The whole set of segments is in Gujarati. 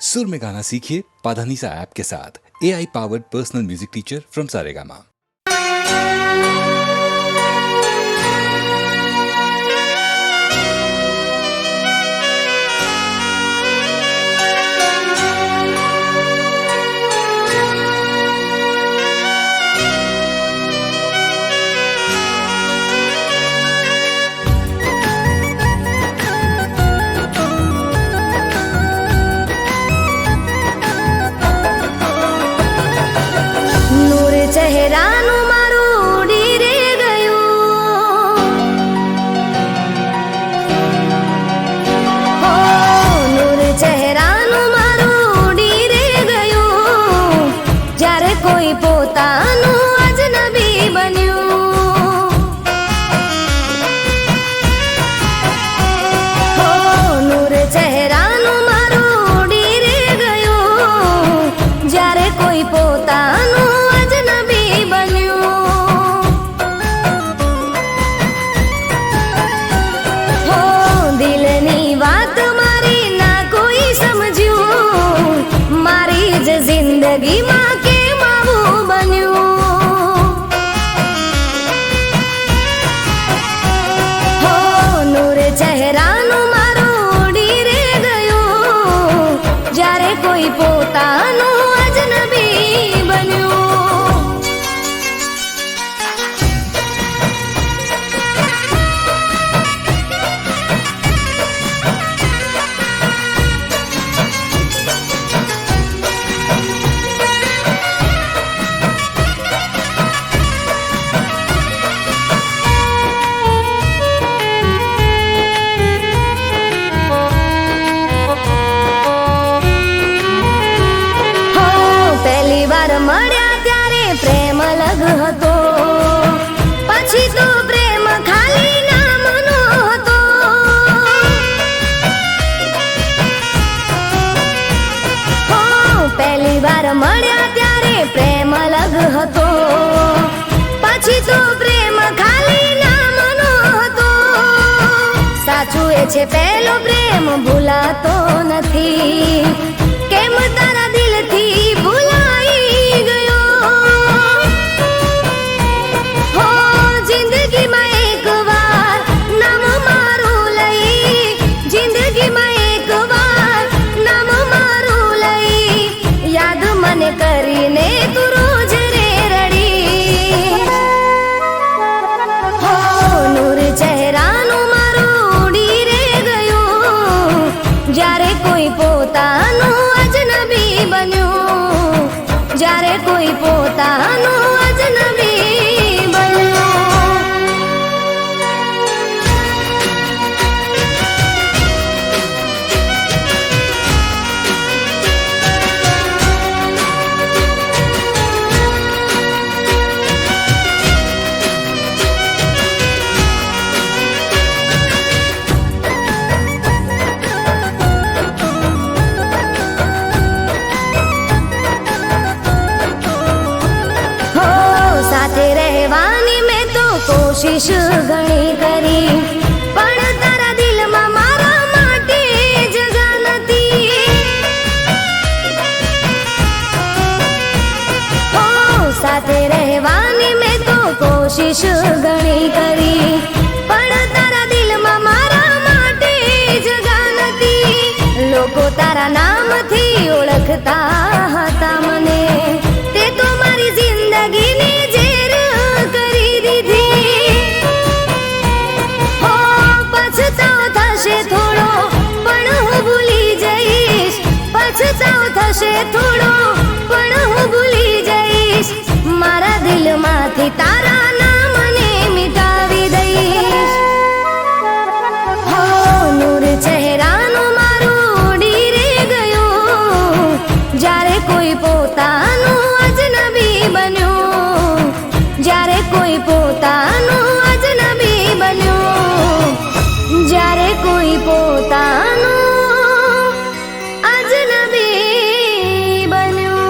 सुर में गाना सीखिए पाधानीसा ऐप के साथ। AI powered personal music teacher from Saregama. ચહેરાનું મારું ઉડી રે ગયું, હો નૂર ચહેરાનું મારું ઉડી રે ગયું, જ્યારે કોઈ પોતાનું અજનબી બન્યું, હો નૂર ચહેરાનું મારું ઉડી રે ગયું, જ્યારે કોઈ પોતાનું જિંદગીમાં કેમ આવું બન્યું, હો નૂર ચહેરાનું મારું ઉડી રે ગયું, જ્યારે કોઈ પોતાનું અજનબી બન્યું. મળ્યા ત્યારે પ્રેમ અલગ હતો, પછી તો પ્રેમ ખાલી નામનો હતો, હો પહેલી વાર મળ્યા ત્યારે પ્રેમ અલગ હતો, પછી તો પ્રેમ ખાલી નામનો હતો. સાચું એ છે પહેલો પ્રેમ ભૂલાતો નથી, કેમ તારા દિલથી ભૂલાઈ કરીને તું રોજ રે રડી, હો નૂર ચહેરાનું મારું ઉડી રે ગયું, જ્યારે કોઈ પોતાનું અજનબી બન્યું, જ્યારે કોઈ પોતાનું અજનબી બન્યું. કોશિશ ઘણી કરી, પણ તારા દિલમાં મારા માટે જગા નથી, હો સાથે રહેવાની મેં તો કોશિશ ઘણી કરી, પણ તારા દિલમાં મારા માટે જગા નથી. લોકો તારા નામથી ઓળખતા હતા મને, તે તો મારી જિંદગીની ઝેર કરી દીધી. પછતાવો થશે થોડો પણ હું ભૂલી જઈશ, પછતાવો થશે થોડો પણ હું ભૂલી જઈશ, મારા દિલમાંથી તારા નામને મિટાવી દઈશ. હો નૂર ચહેરાનું મારું ઉડી રે ગયું, જ્યારે કોઈ પોતાનું અજનબી બન્યું, જ્યારે કોઈ પોતાનું અજનબી બન્યું, જ્યારે કોઈ પોતાનું અજનબી બન્યું.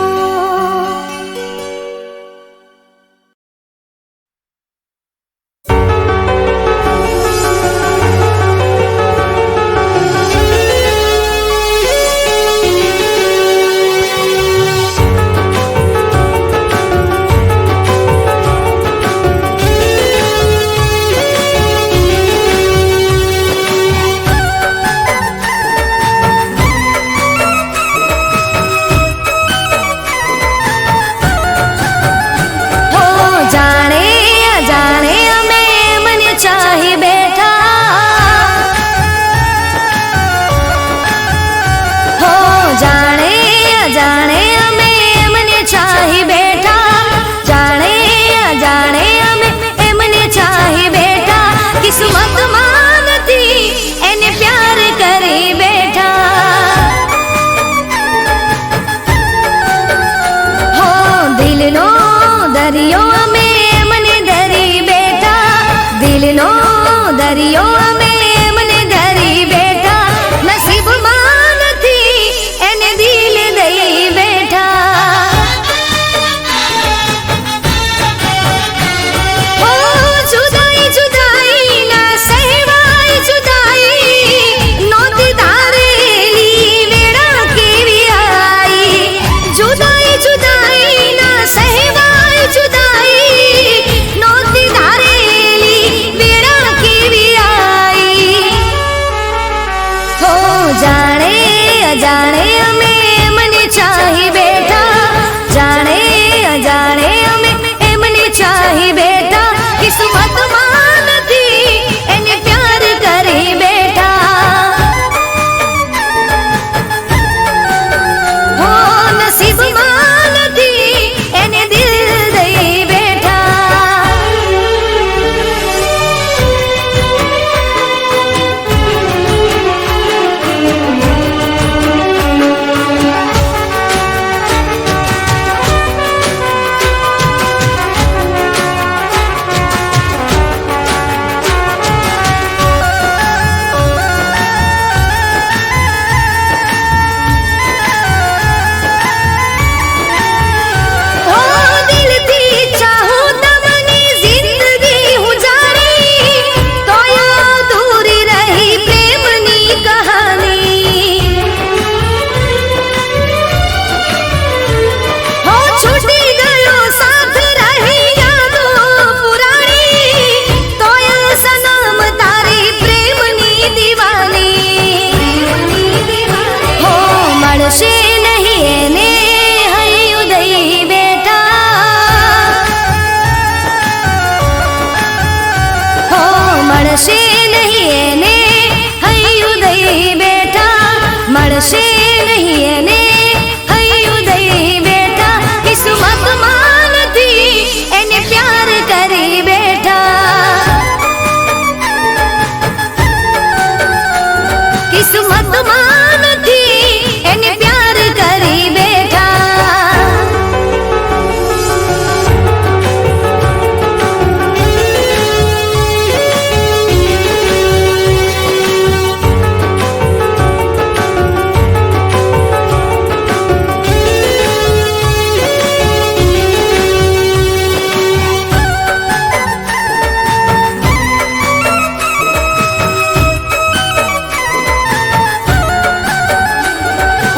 દરિયો અમે મને ધરી બેઠા, દિલનો દરિયો અમે મને ધરી બેઠા, નસીબમાં નથી એને દિલ દઈ બેઠા. ઓ જુદાઈ જુદાઈ ના સહેવાય જુદાઈ, નોતી ધારેલી વેળા કેવી આઈ. જુદાઈ જુદાઈ ના સહેવાય જુદાઈ, નોતી ધારેલી વેળા કેવી આઈ. હો જાણે અજાણે અમે મને ચાહી બેઠા, જાણે અજાણે અમે એમને ચાહી બેઠા, કિસ્મતમાં નથી એને પ્યાર કરી બેઠા. હો નસીબમાં નથી એને દિલ દઈ બેઠા. ઓ દિલથી ચાહું તમને જિંદગી હું જાણી, તોય અધૂરી રહી પ્રેમની કહાની. હો છૂટી ગયો સાથ રહી યાદો પુરાણી, તોય સનમ તારી પ્રેમની દીવાની. હો મળશે નહીં એને હૈયું દઈ બેઠા, હો મળશે નહીં એને હૈયું દઈ બેઠા, મળશે નહીં એને હૈયું દઈ બેઠા, કિસ્મતમાં નથી એને પ્યાર કરી બેઠા. કિસ્મતમાં નથી એને પ્યાર કરી બેઠા.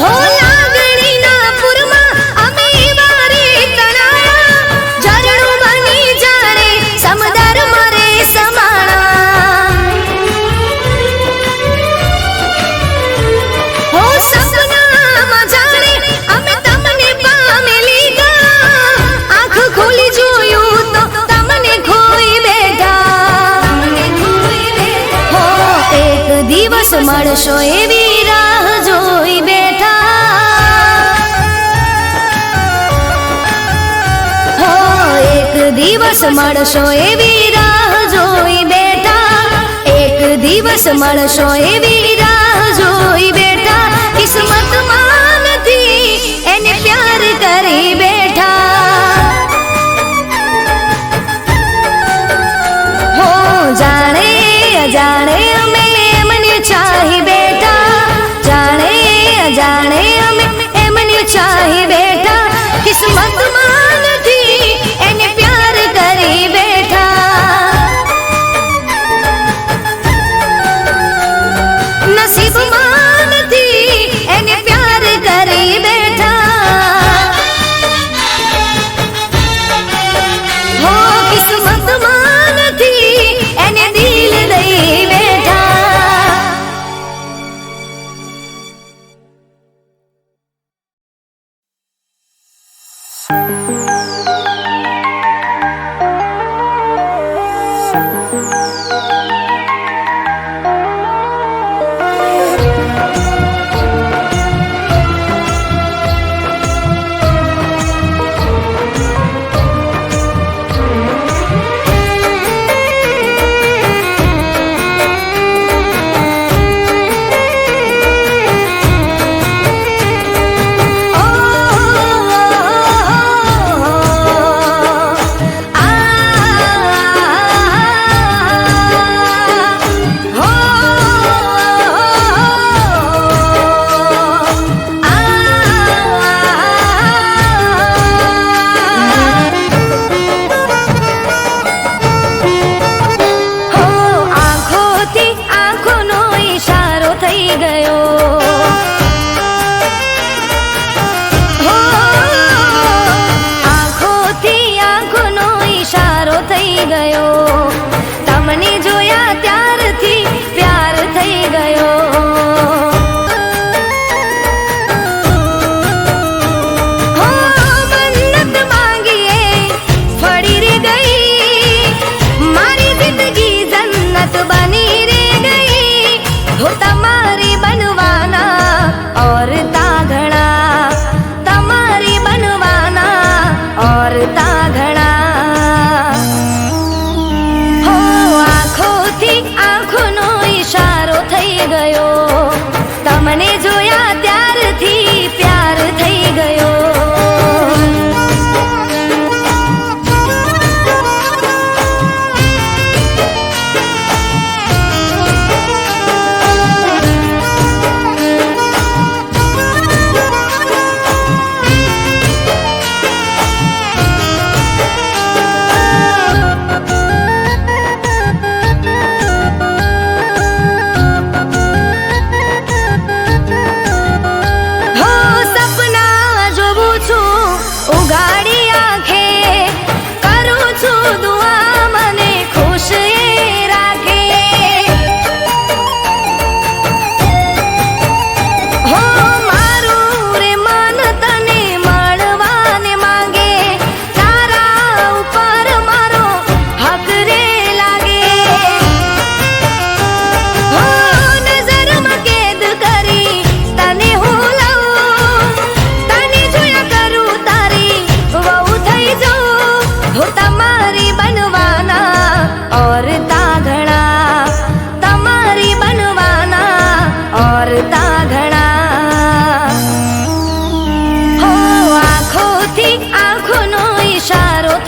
હો લાગણીના પૂરમાં અમે વારે તણાયા, ઝરણું બની જાણે સમદર મારે સમાણા. હો સપનામાં જાણે અમે તમને પામી લીધા, આંખ ખોલી જોયું તો તમને ખોઈ બેઠા. હો એક દિવસ મળશો એવી રાહ જોઈ બેઠા, હો એક દિવસ મળશો એવી રાહ જોઈ બેઠા, એક દિવસ મળશો એવી રાહ જોઈ બેઠા, કિસ્મતમાં નથી એને પ્યાર કરી બેઠા. હો જાણે અજાણે અમે મને ચાહી બેઠા, જાણે અજાણે અમે એમને ચાહી બેઠા, કિસ્મતમાં નથી એને પ્યાર કરી બેઠા. નસીબમાં નથી એને પ્યાર કરી બેઠા.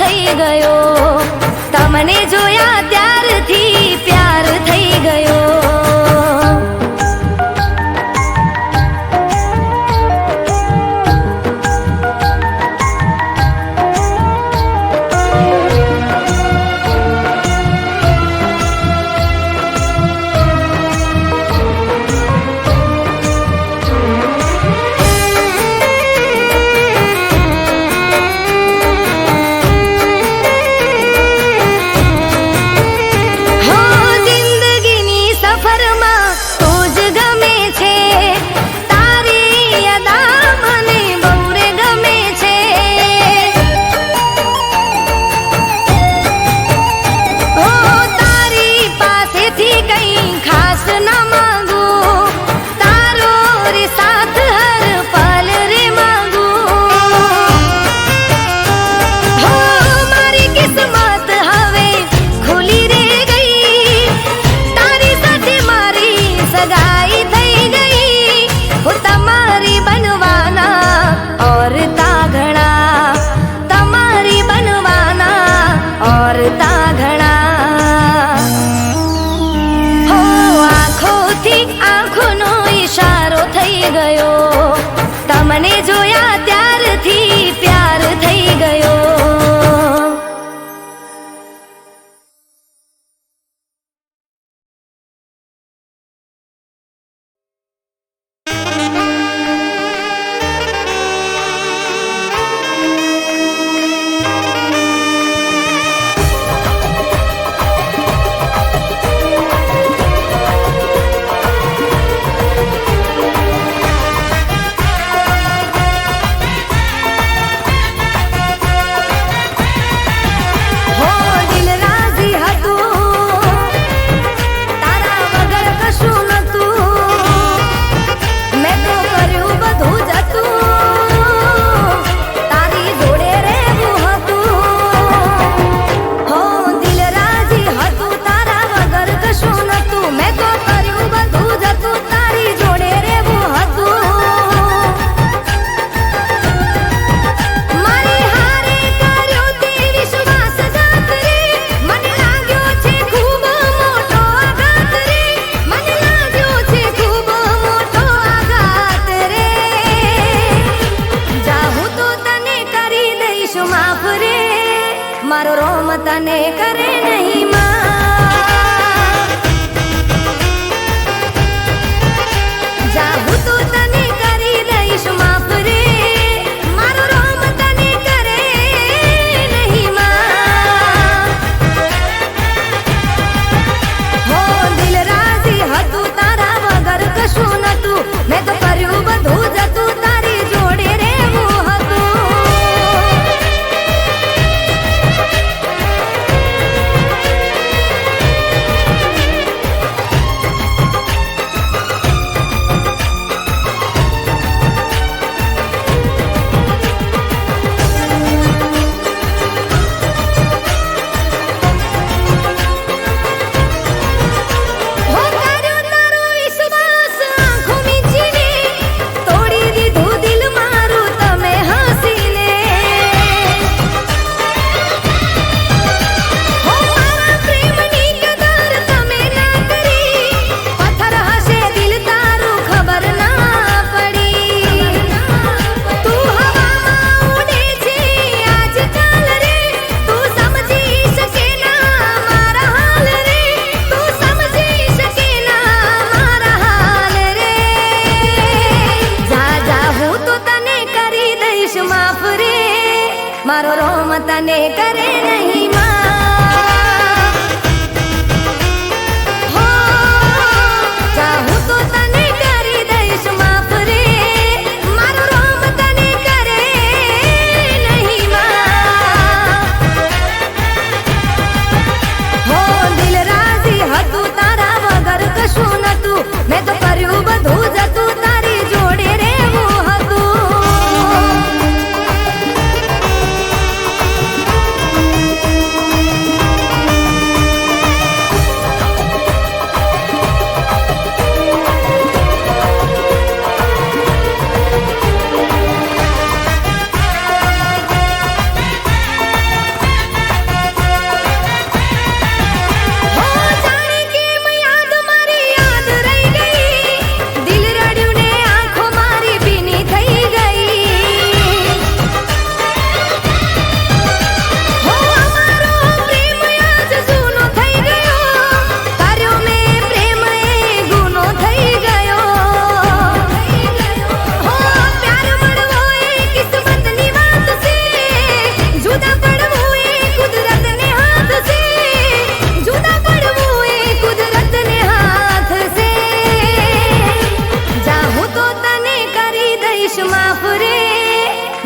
થઈ ગયો, તમને જોયા ત્યારથી પ્યાર થઈ ગયો. તમને જોયા ત્યારથી પ્યાર થઈ ગયો. મારો રોમ તને કરે નહીં માં, જાહું તો તને કરી દઈશ માફ રે. મારો રોમ તને કરે નહીં માં. હો દિલ રાજી હતું તારા વગર કશું નતું, મેં તો કર્યું બધું જતું તારી જોડે રહેવું હતું. મારો રોમ તને કરે નહીં માં. હો ચાહું તો તને કરી દઈશ માફ રે. મારો રોમ તને કરે નહીં માં. હો દિલ રાજી હતું તારા વગર કશું નતું, મેં તો કર્યું બધું જતું તારી જોડે રહેવું હતું.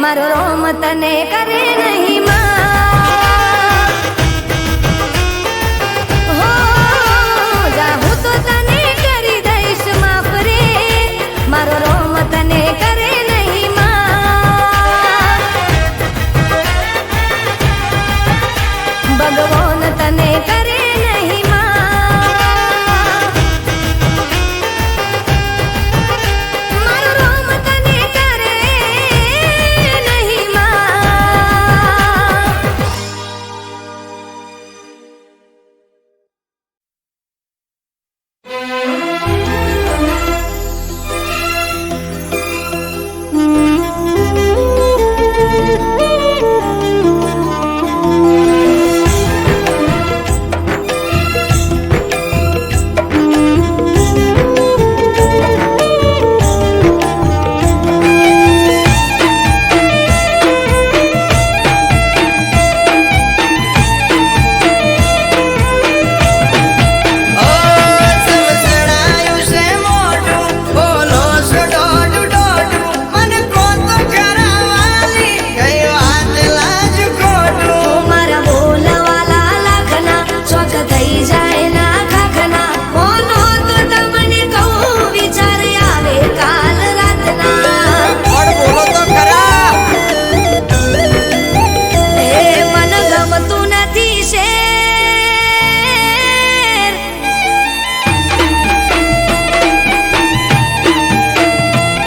મારો રોમ તને કરે નહીં માં હો જાહું તો તને કરી દઈશ માફ રે મારો રોમ તને કરે નહીં માં ભગવાન તને કરે નહીં માં મારો રોમ તને કરે નહીં માં મારા બોલવાલા લાખના ચોક થઈ જાય ના ખાખના મોનો તો તમને કહું વિચાર આવે કાલ રાતના એ મન ગમતું નથી શેર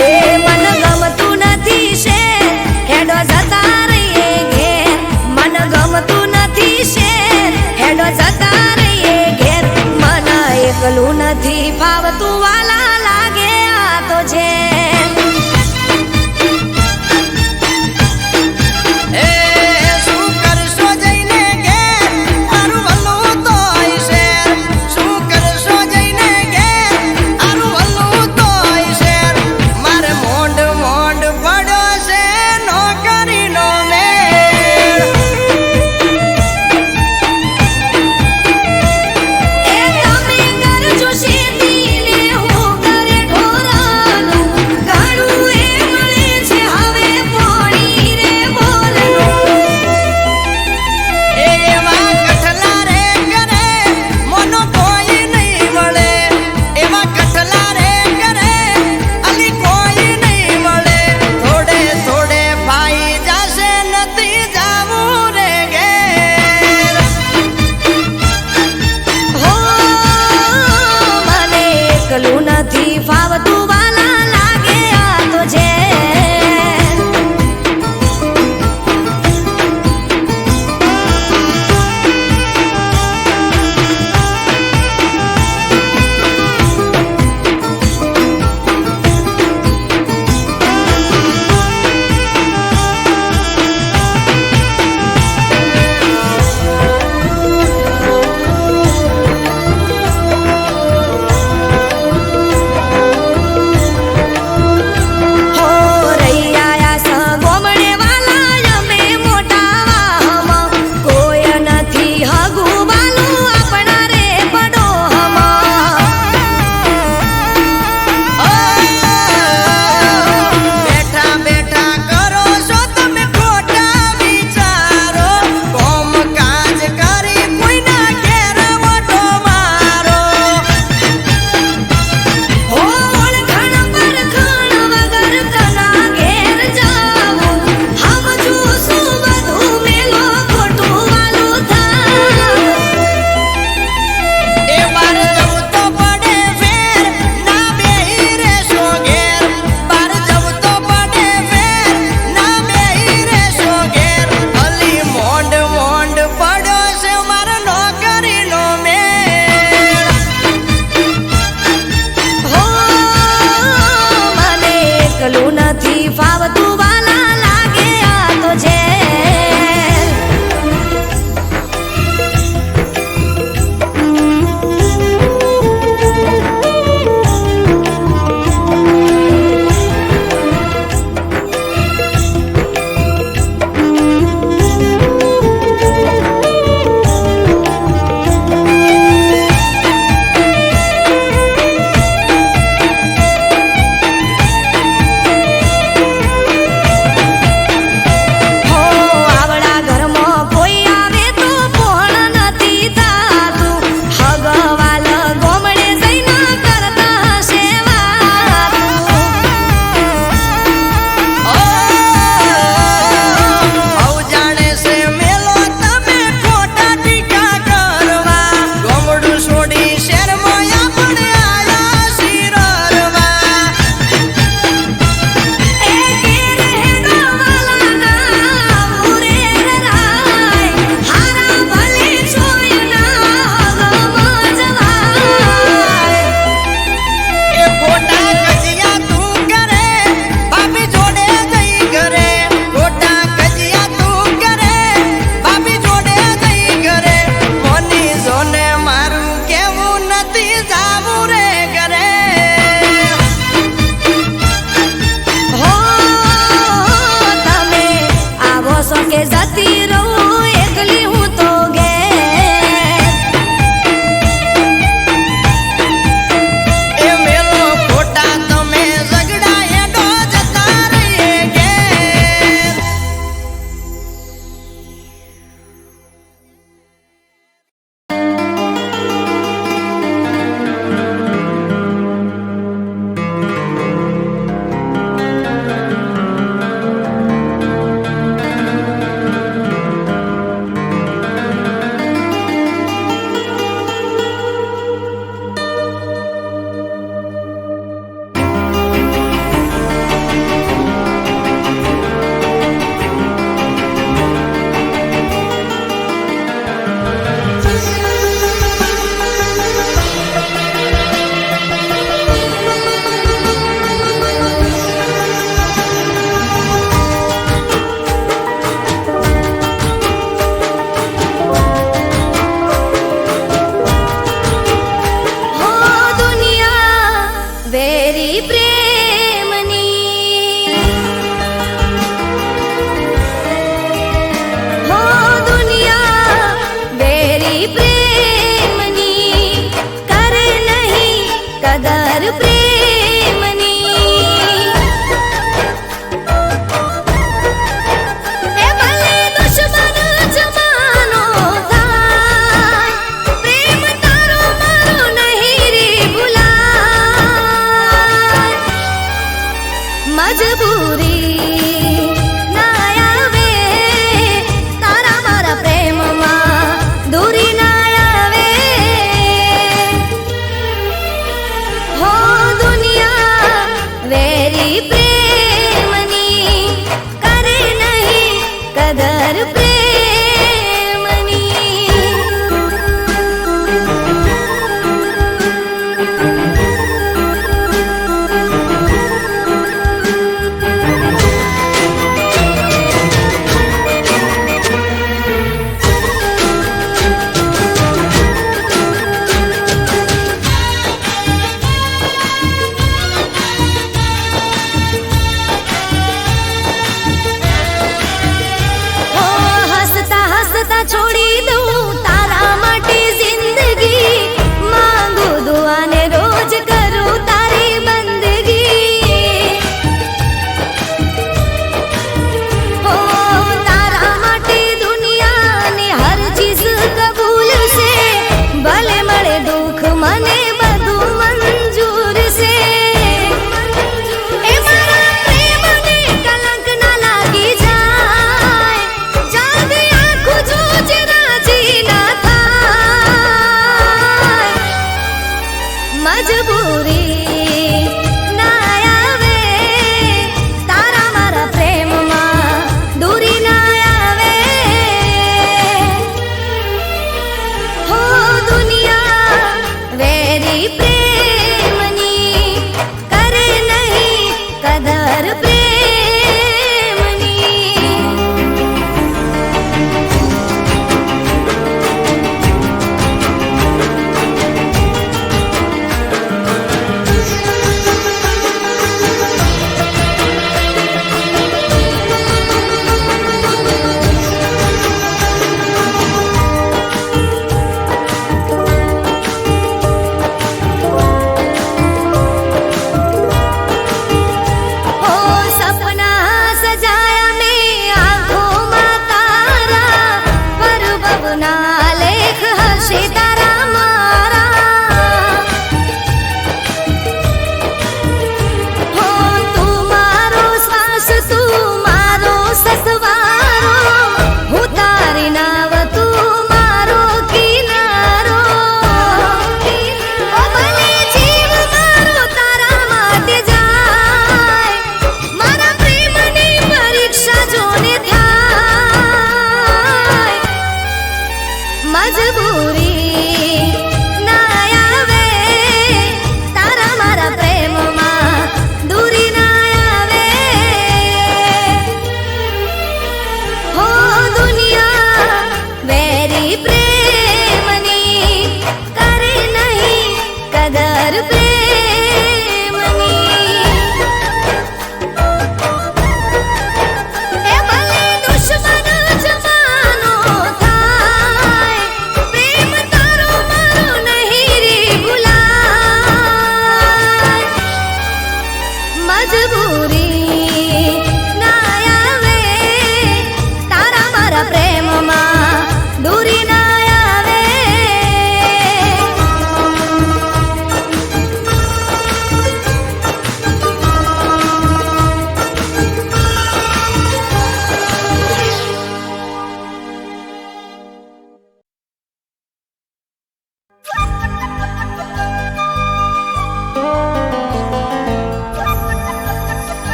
એ મન ગમતું નથી શેર હેડો જતા રહીએ ઘેર મન ગમતું નથી શેર હેડો જતા રહીએ ઘેર મન એકલું નથી ફાવતું વાલા લાગે આ તો છે એ તમે કરજો શેર કદર પ્રેમની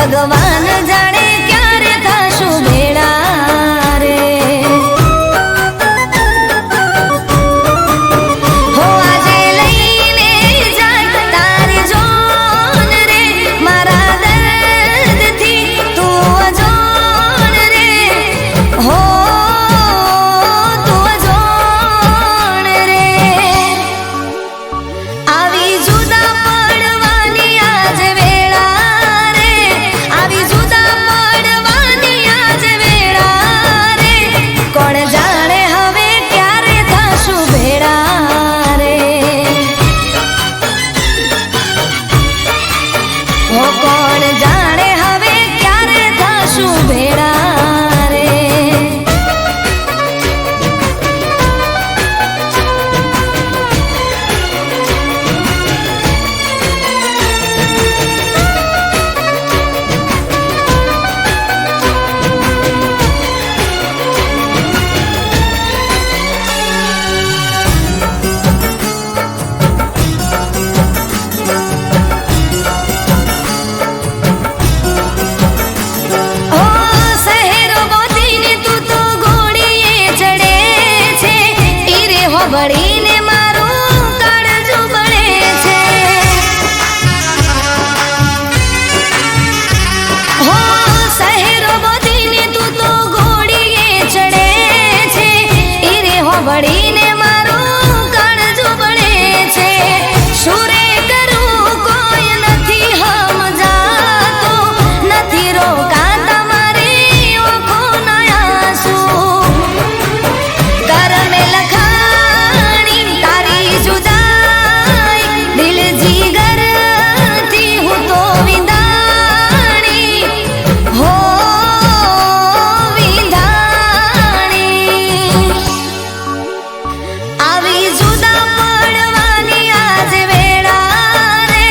ભગવાન જાણે ક્યારે થશું ભેળા રે હો આજે લઈને જાય તારી જોન રે મારા દર્દથી તું અજોણ રે હો તું અજોણ રે આવી જુદા પડવાની આજ વેળા રે આવી જુદા પડવાની આજ વેળા રે કોણ જાણે હવે ક્યારે થશું ભેળા રે હો કોણ જાણે હવે ક્યારે થશું ભેળા રે ઓ શહેરો બોધીને તું તો ઘોડીએ ચડે છે ઈરે હોબળીને મારું કાળજું બળે છે હો શહેરો બોધીને તું તો ઘોડીએ ચડે છે ઈરે હોબળીને મારું કાળજું બળે છે શું રે કરું કોઈ નથી સમજાતો નથી રોકાતા મારી ઓખોના આંસુ કરમે લખાણી તારી જુદાઈ દિલ જીગરથી હું તો વિંધાણી હો વિંધાણી આવી જુદા પડવાની આજ વેળા રે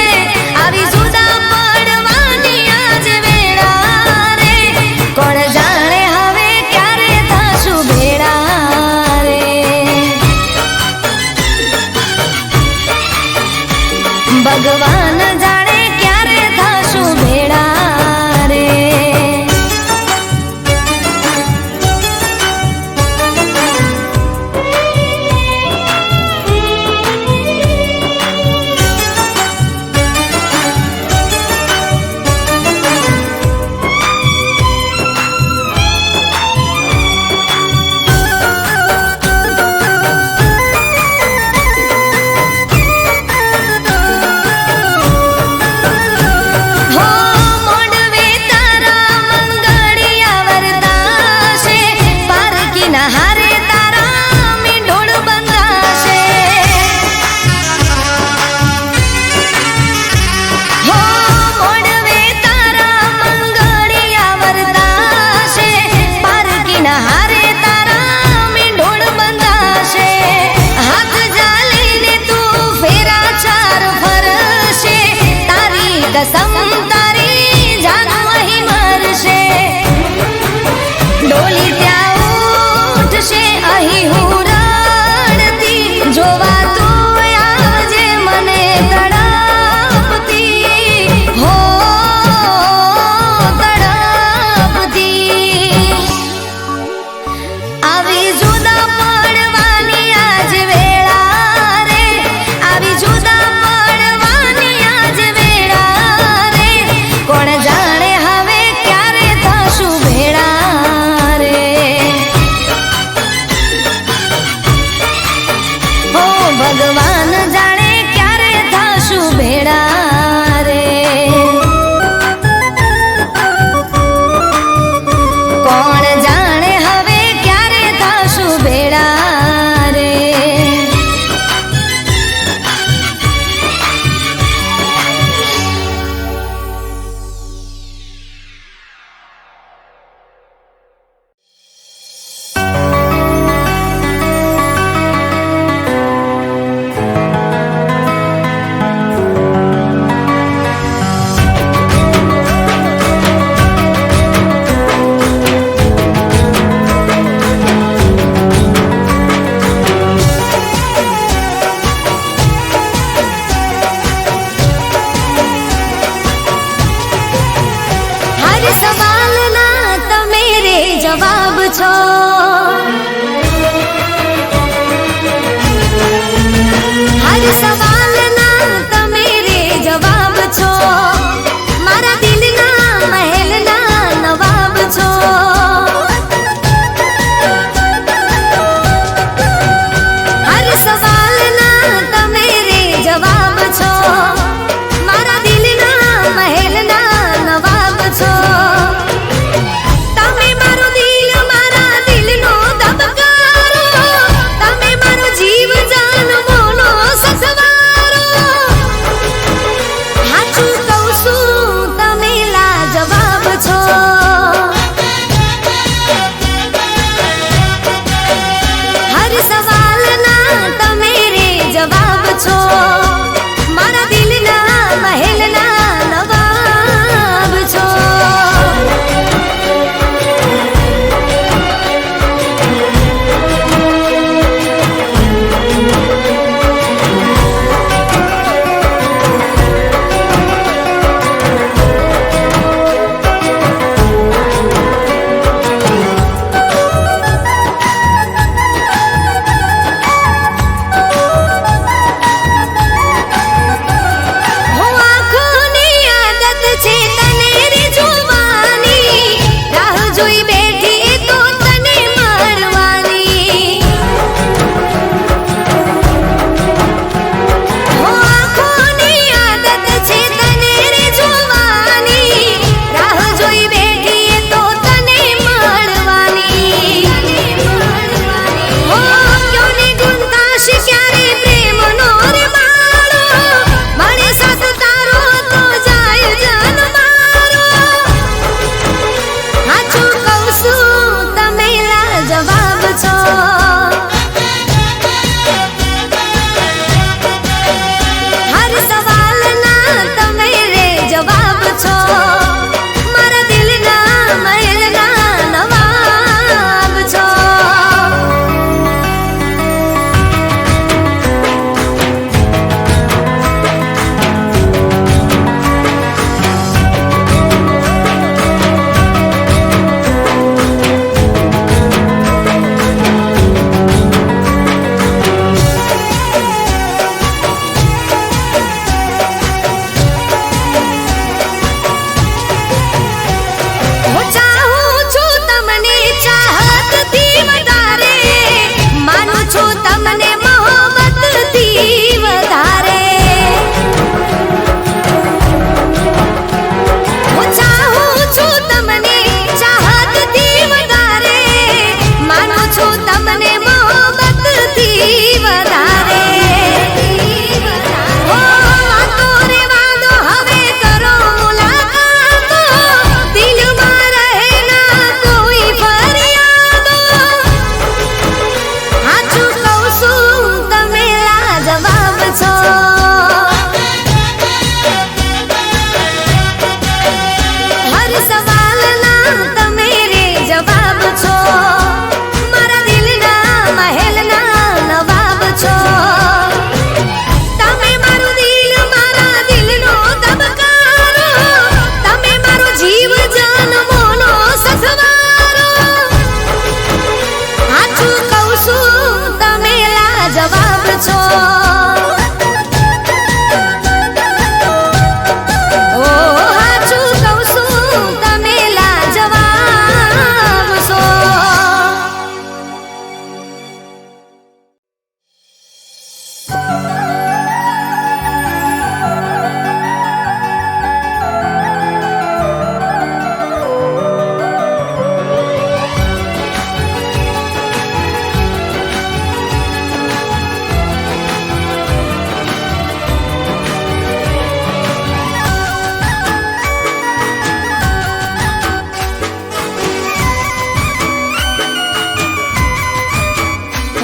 આવી જુદા પડવાની આજ વેળા રે કોણ જાણે હવે ક્યારે થશું ભેળા રે ભગવાન જાણે ક્યારે થશું ભેળા રે હો મોડવે તારા મંગળિયા વરદાશે પારકીના હારે તારા મીંઢોળ બંધાશે હો મોડવે તારા મંગળિયા વરદાશે પારકીના હારે તારા મીંઢોળ બંધાશે હાથ જાલીને તું ફેરા ચાર ફરશે તારી કસમ તારી જાન અહીં મરશે ડોલી ત્યાં ઉઠશે અહીં હું રડતી જોવા તું આવજે મને તડપતી હો તડપતી આવી જુદા પડવાની આજ વેળા રે આવી જુદા પડવાની આજ વેળા રે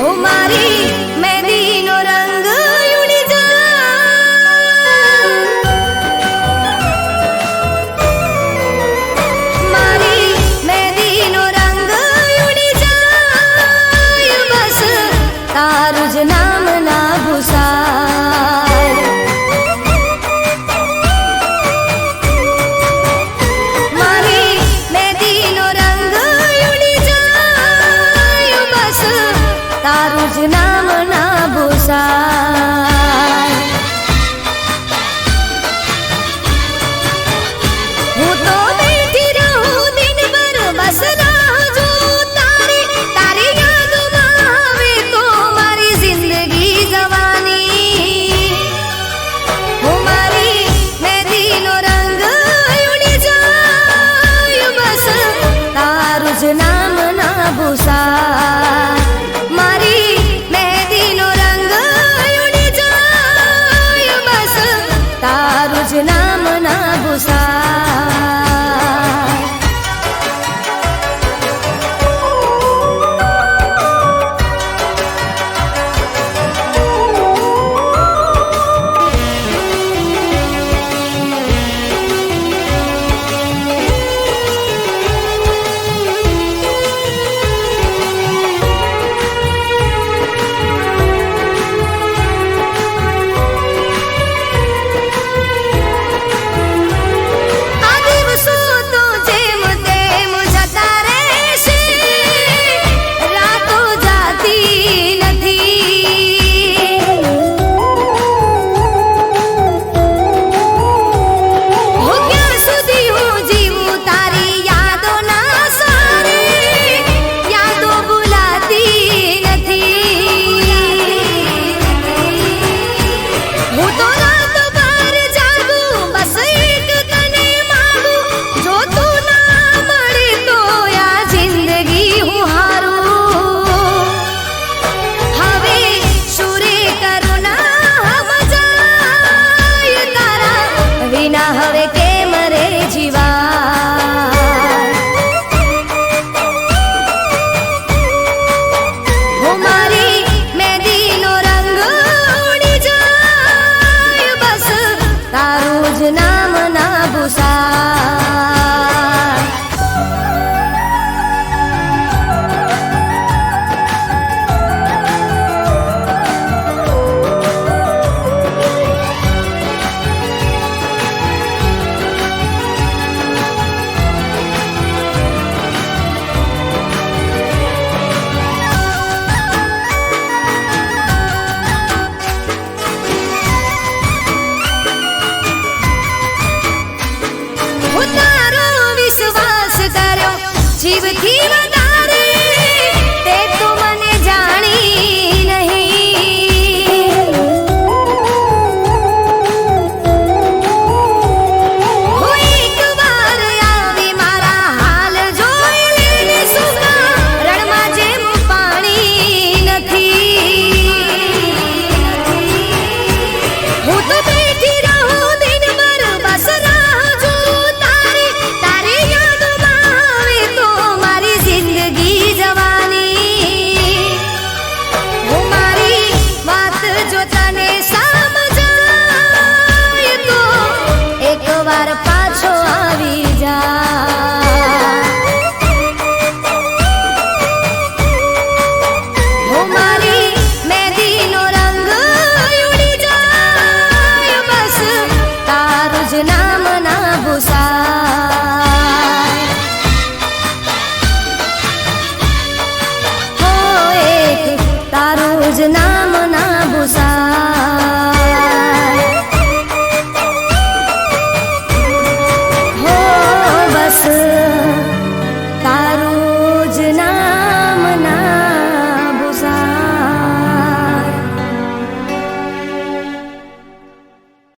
ઓ મારી મહેંદીનો રંગ ઉડી જાય, મારી મહેંદીનો રંગ ઉડી જાય, બસ તારું જ નામ ના ભૂસાય, મારી મહેંદીનો રંગ ઉડી જાય, બસ તારું